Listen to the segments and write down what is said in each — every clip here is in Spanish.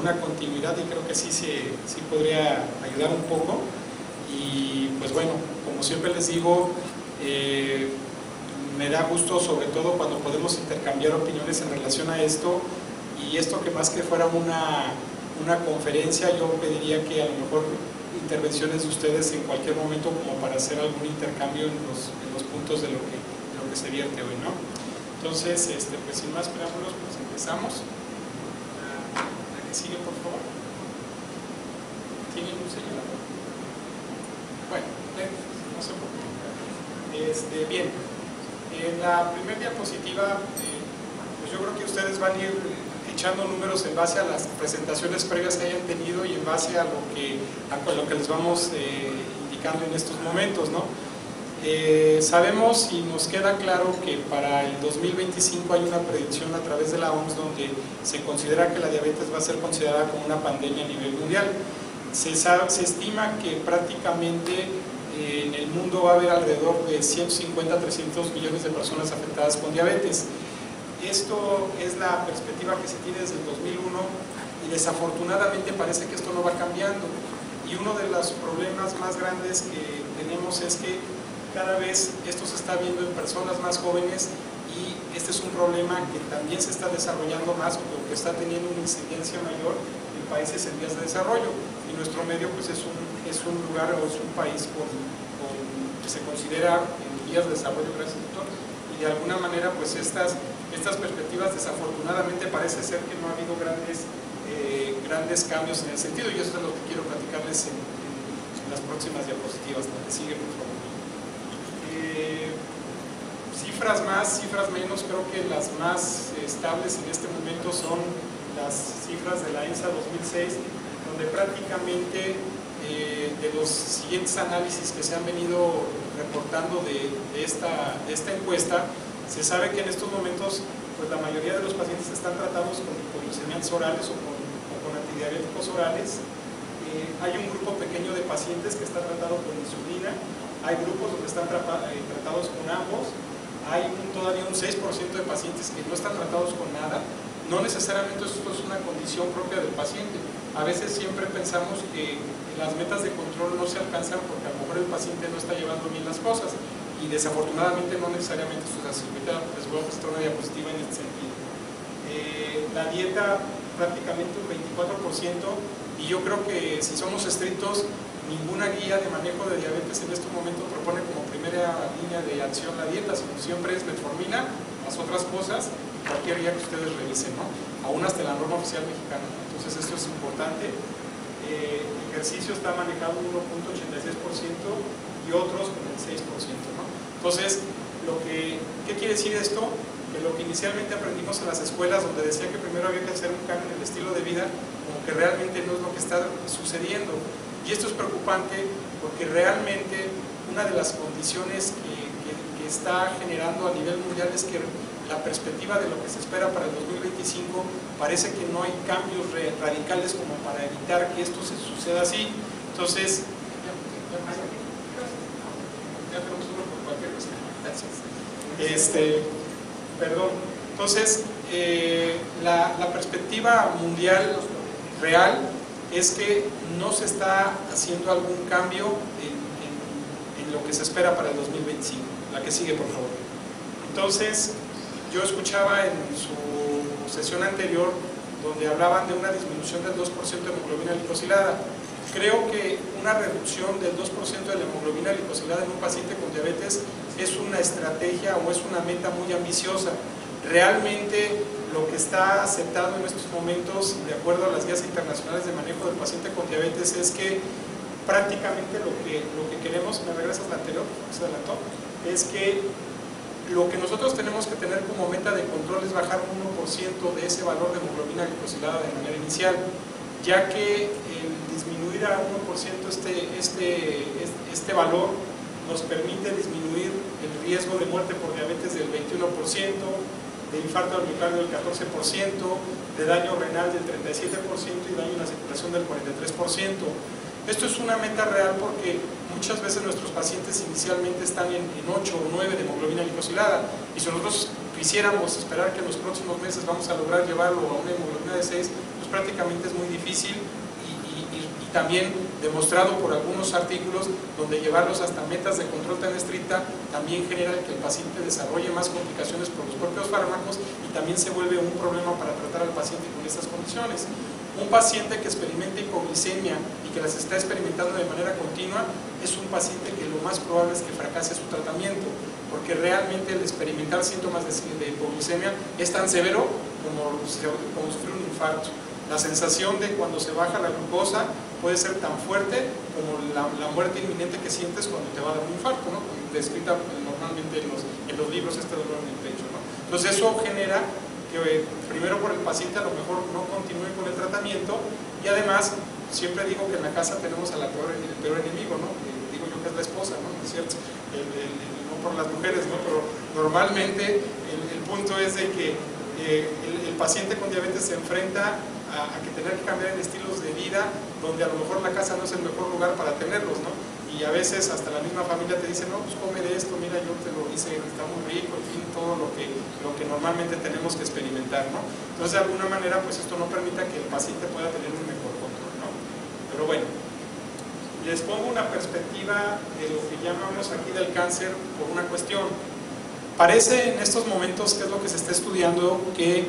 una continuidad, y creo que sí podría ayudar un poco. Y pues bueno, como siempre les digo, me da gusto sobre todo cuando podemos intercambiar opiniones en relación a esto, y esto que más que fuera una conferencia, yo pediría que a lo mejor intervenciones de ustedes en cualquier momento como para hacer algún intercambio en los puntos de lo que se vierte hoy, ¿no? Entonces, pues sin más preámbulos, pues empezamos. La que sigue, por favor. ¿Tienen un señalador? Bueno, no sé por qué. Bien, en la primera diapositiva, pues yo creo que ustedes van a ir echando números en base a las presentaciones previas que hayan tenido y en base a lo que les vamos indicando en estos momentos, ¿no? Sabemos y nos queda claro que para el 2025 hay una predicción a través de la OMS donde se considera que la diabetes va a ser considerada como una pandemia a nivel mundial. Se estima que prácticamente en el mundo va a haber alrededor de 150 a 300 millones de personas afectadas con diabetes. Esto es la perspectiva que se tiene desde el 2001 y desafortunadamente parece que esto no va cambiando. Y uno de los problemas más grandes que tenemos es que cada vez esto se está viendo en personas más jóvenes, y este es un problema que también se está desarrollando más o que está teniendo una incidencia mayor en países en vías de desarrollo. Y nuestro medio pues es un lugar o es un país que se considera en vías de desarrollo, gracias doctor, y de alguna manera pues estas perspectivas desafortunadamente parece ser que no ha habido grandes cambios en el sentido, y eso es lo que quiero platicarles en las próximas diapositivas. La que sigue, por favor. Cifras más, cifras menos, creo que las más estables en este momento son las cifras de la ENSA 2006, donde prácticamente de los siguientes análisis que se han venido reportando de esta encuesta, se sabe que en estos momentos pues la mayoría de los pacientes están tratados con hipoglucemiantes orales o con antidiabéticos orales. Hay un grupo pequeño de pacientes que está tratado con insulina, hay grupos donde están tratados con ambos, hay todavía un 6% de pacientes que no están tratados con nada. No necesariamente esto es una condición propia del paciente. A veces siempre pensamos que las metas de control no se alcanzan porque a lo mejor el paciente no está llevando bien las cosas, y desafortunadamente no necesariamente esto es así. Ahorita les voy a mostrar una diapositiva en este sentido. La dieta prácticamente un 24%, y yo creo que si somos estrictos, ninguna guía de manejo de diabetes en este momento propone como primera línea de acción la dieta, sino siempre es metformina, las otras cosas, cualquier guía que ustedes revisen, ¿no? Aún hasta la norma oficial mexicana. Entonces esto es importante. El ejercicio está manejado un 1.86% y otros con el 6%, ¿no? Entonces, ¿qué quiere decir esto? Que lo que inicialmente aprendimos en las escuelas, donde decía que primero había que hacer un cambio en el estilo de vida, como que realmente no es lo que está sucediendo. Y esto es preocupante porque realmente una de las condiciones que está generando a nivel mundial es que la perspectiva de lo que se espera para el 2025 parece que no hay cambios radicales como para evitar que esto se suceda así. Entonces, ya tenemos uno por cualquier cosa. Gracias. Perdón. Entonces, la perspectiva mundial real es que no se está haciendo algún cambio en lo que se espera para el 2025. La que sigue, por favor. Entonces, yo escuchaba en su sesión anterior donde hablaban de una disminución del 2% de hemoglobina glicosilada. Creo que una reducción del 2% de la hemoglobina glicosilada en un paciente con diabetes es una estrategia o es una meta muy ambiciosa. Realmente lo que está aceptado en estos momentos, de acuerdo a las guías internacionales de manejo del paciente con diabetes, es que prácticamente lo que queremos, ¿me regresas la anterior? Se adelantó, es que lo que nosotros tenemos que tener como meta de control es bajar un 1% de ese valor de hemoglobina glicosilada de manera inicial, ya que el disminuir a 1% este valor nos permite disminuir el riesgo de muerte por diabetes del 21%, de infarto al miocardio del 14%, de daño renal del 37% y daño en la circulación del 43%. Esto es una meta real porque muchas veces nuestros pacientes inicialmente están en 8 o 9 de hemoglobina glicosilada, y si nosotros quisiéramos esperar que en los próximos meses vamos a lograr llevarlo a una hemoglobina de 6, pues prácticamente es muy difícil y también demostrado por algunos artículos donde llevarlos hasta metas de control tan estricta también genera que el paciente desarrolle más complicaciones por los propios fármacos y también se vuelve un problema para tratar al paciente con estas condiciones. Un paciente que experimenta hipoglicemia y que las está experimentando de manera continua es un paciente que lo más probable es que fracase su tratamiento, porque realmente el experimentar síntomas de hipoglicemia es tan severo como sufrir un infarto. La sensación de cuando se baja la glucosa puede ser tan fuerte como la muerte inminente que sientes cuando te va a dar un infarto, ¿no? Descrita normalmente en los libros, este dolor en el pecho, ¿no? Entonces eso genera que primero por el paciente a lo mejor no continúe con el tratamiento y además siempre digo que en la casa tenemos el peor enemigo, ¿no? Digo yo que es la esposa, ¿no? ¿Es cierto? No por las mujeres, ¿no? Pero normalmente el punto es de que el paciente con diabetes se enfrenta a que tener que cambiar en estilos de vida donde a lo mejor la casa no es el mejor lugar para tenerlos, ¿no? Y a veces hasta la misma familia te dice, no, pues come de esto, mira, yo te lo hice, está muy rico, en fin, todo lo que normalmente tenemos que experimentar, ¿no? Entonces, de alguna manera, pues esto no permita que el paciente pueda tener un mejor control, ¿no? Pero bueno, les pongo una perspectiva de lo que llamamos aquí del cáncer por una cuestión. Parece en estos momentos, que es lo que se está estudiando, que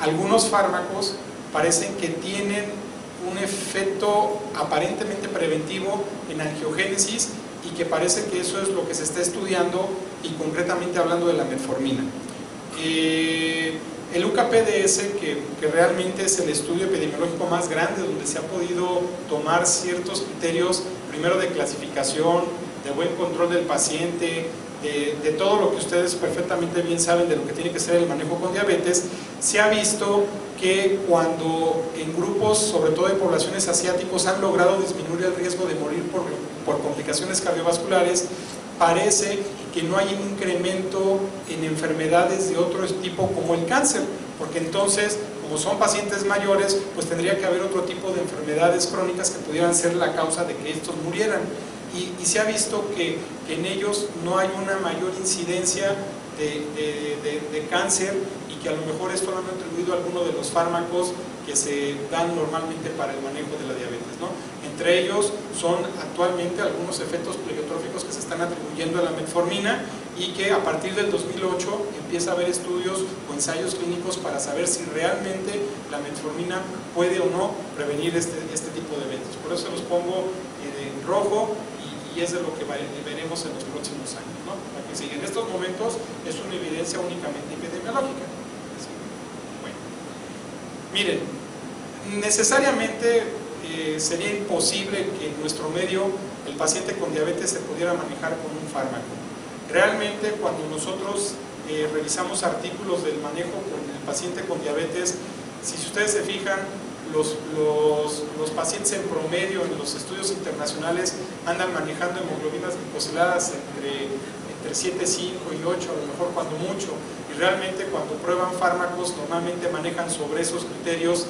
algunos fármacos parecen que tienen un efecto aparentemente preventivo en angiogénesis y que parece que eso es lo que se está estudiando y concretamente hablando de la metformina. El UKPDS, que realmente es el estudio epidemiológico más grande donde se ha podido tomar ciertos criterios, primero de clasificación, de buen control del paciente, de todo lo que ustedes perfectamente bien saben de lo que tiene que ser el manejo con diabetes, se ha visto que cuando en grupos, sobre todo de poblaciones asiáticos, han logrado disminuir el riesgo de morir por complicaciones cardiovasculares, parece que no hay un incremento en enfermedades de otro tipo como el cáncer, porque entonces, como son pacientes mayores, pues tendría que haber otro tipo de enfermedades crónicas que pudieran ser la causa de que estos murieran. Y se ha visto que en ellos no hay una mayor incidencia de cáncer y que a lo mejor esto lo han atribuido a alguno de los fármacos que se dan normalmente para el manejo de la diabetes, ¿no? Entre ellos son actualmente algunos efectos pleiotróficos que se están atribuyendo a la metformina y que a partir del 2008 empieza a haber estudios o ensayos clínicos para saber si realmente la metformina puede o no prevenir este tipo de eventos. Por eso los pongo en rojo y es de lo que veremos en los próximos años, ¿no? La que sigue. En estos momentos es una evidencia únicamente epidemiológica. Bueno, miren, necesariamente sería imposible que en nuestro medio el paciente con diabetes se pudiera manejar con un fármaco. Realmente cuando nosotros revisamos artículos del manejo con el paciente con diabetes, si ustedes se fijan, los pacientes en promedio en los estudios internacionales andan manejando hemoglobinas glicosiladas entre 7,5 y 8, a lo mejor cuando mucho, y realmente cuando prueban fármacos normalmente manejan sobre esos criterios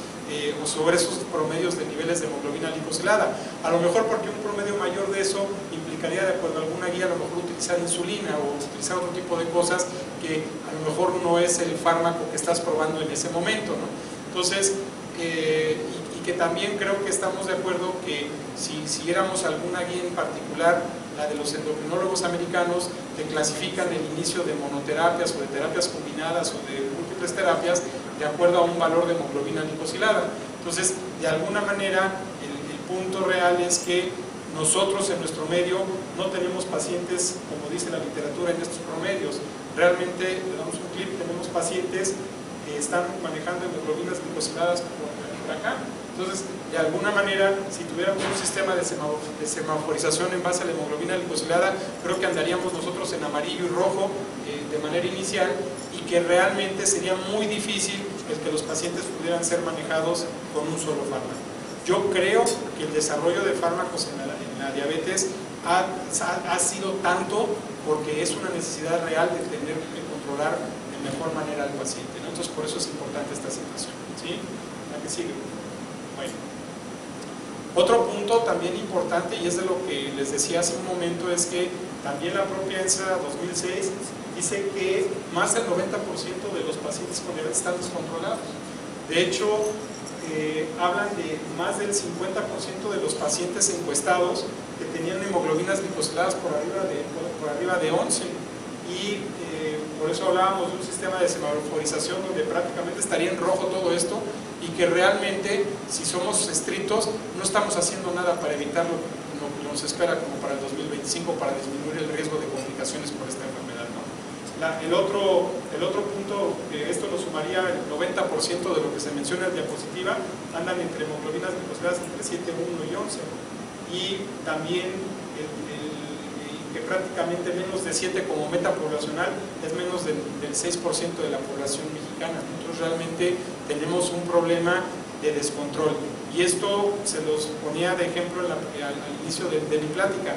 o sobre esos promedios de niveles de hemoglobina glicosilada. A lo mejor porque un promedio mayor de eso implicaría, de acuerdo a alguna guía, a lo mejor utilizar insulina o utilizar otro tipo de cosas que a lo mejor no es el fármaco que estás probando en ese momento, ¿no? Entonces, y que también creo que estamos de acuerdo que si siguiéramos alguna guía en particular, la de los endocrinólogos americanos, que clasifican el inicio de monoterapias o de terapias combinadas o de múltiples terapias de acuerdo a un valor de hemoglobina glicosilada. Entonces, de alguna manera, el punto real es que nosotros en nuestro medio no tenemos pacientes, como dice la literatura, en estos promedios. Realmente, le damos un clip, tenemos pacientes que están manejando hemoglobinas glicosiladas por acá. Entonces, de alguna manera, si tuviéramos un sistema de semaforización en base a la hemoglobina glicosilada, creo que andaríamos nosotros en amarillo y rojo de manera inicial, y que realmente sería muy difícil el que los pacientes pudieran ser manejados con un solo fármaco. Yo creo que el desarrollo de fármacos en la diabetes ha sido tanto porque es una necesidad real de tener que controlar de mejor manera al paciente, ¿no? Entonces, por eso es importante esta situación, ¿sí? La que sigue. Bueno, otro punto también importante, y es de lo que les decía hace un momento, es que también la propia ENSA 2006 dice que más del 90% de los pacientes con diabetes están descontrolados. De hecho, hablan de más del 50% de los pacientes encuestados que tenían hemoglobinas glicosiladas por arriba de 11, y por eso hablábamos de un sistema de semaforización donde prácticamente estaría en rojo todo esto, y que realmente, si somos estrictos, no estamos haciendo nada para evitar lo que nos espera como para el 2025, para disminuir el riesgo de complicaciones por esta enfermedad, ¿no? El otro punto, que esto lo sumaría el 90% de lo que se menciona en la diapositiva, andan entre hemoglobinas glicosiladas entre 7,1 y 11, y también que prácticamente menos de 7 como meta poblacional es menos del 6% de la población mexicana. Nosotros realmente tenemos un problema de descontrol, y esto se los ponía de ejemplo al inicio de mi plática.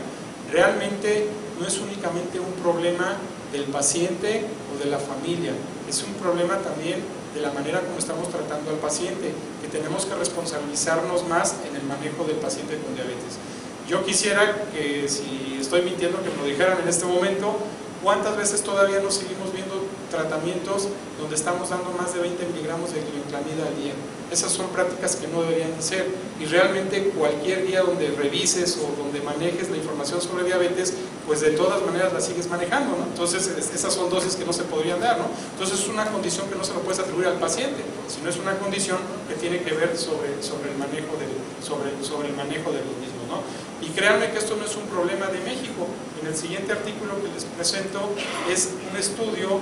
Realmente no es únicamente un problema del paciente o de la familia, es un problema también de la manera como estamos tratando al paciente, que tenemos que responsabilizarnos más en el manejo del paciente con diabetes. Yo quisiera que, si estoy mintiendo, que me lo dijeran en este momento, ¿cuántas veces todavía nos seguimos viendo tratamientos donde estamos dando más de 20 miligramos de glibenclamida al día? Esas son prácticas que no deberían de ser, y realmente cualquier día donde revises o donde manejes la información sobre diabetes, pues de todas maneras la sigues manejando, ¿no? Entonces esas son dosis que no se podrían dar, ¿no? Entonces es una condición que no se lo puedes atribuir al paciente, sino es una condición que tiene que ver sobre el manejo de los mismos, ¿no? Y créanme que esto no es un problema de México. En el siguiente artículo que les presento es un estudio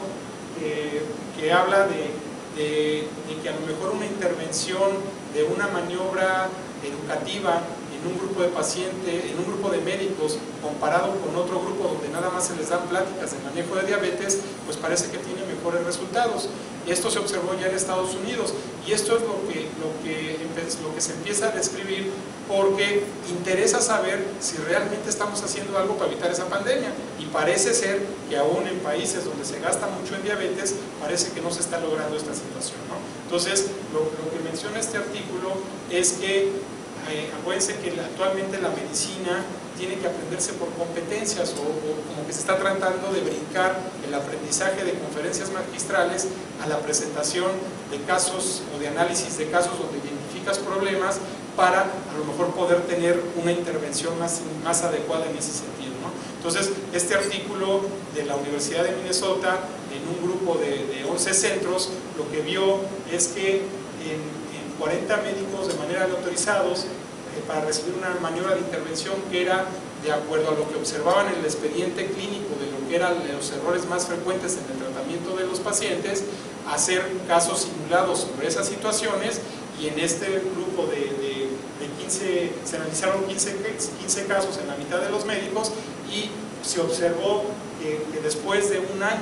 que habla de que a lo mejor una intervención de una maniobra educativa en un grupo de pacientes, en un grupo de médicos, comparado con otro grupo donde nada más se les dan pláticas de manejo de diabetes, pues parece que tiene mejores resultados. Esto se observó ya en Estados Unidos, y esto es lo que se empieza a describir, porque interesa saber si realmente estamos haciendo algo para evitar esa pandemia, y parece ser que aún en países donde se gasta mucho en diabetes, parece que no se está logrando esta situación, ¿no? Entonces, lo que menciona este artículo es que acuérdense que actualmente la medicina tiene que aprenderse por competencias, o como que se está tratando de brincar el aprendizaje de conferencias magistrales a la presentación de casos o de análisis de casos donde identificas problemas, para a lo mejor poder tener una intervención más adecuada en ese sentido, ¿no? Entonces, este artículo de la Universidad de Minnesota, en un grupo de 11 centros, lo que vio es que en 40 médicos de manera autorizados para recibir una maniobra de intervención que era de acuerdo a lo que observaban en el expediente clínico de lo que eran los errores más frecuentes en el tratamiento de los pacientes, hacer casos simulados sobre esas situaciones, y en este grupo de 15, se analizaron 15 casos en la mitad de los médicos, y se observó que después de un año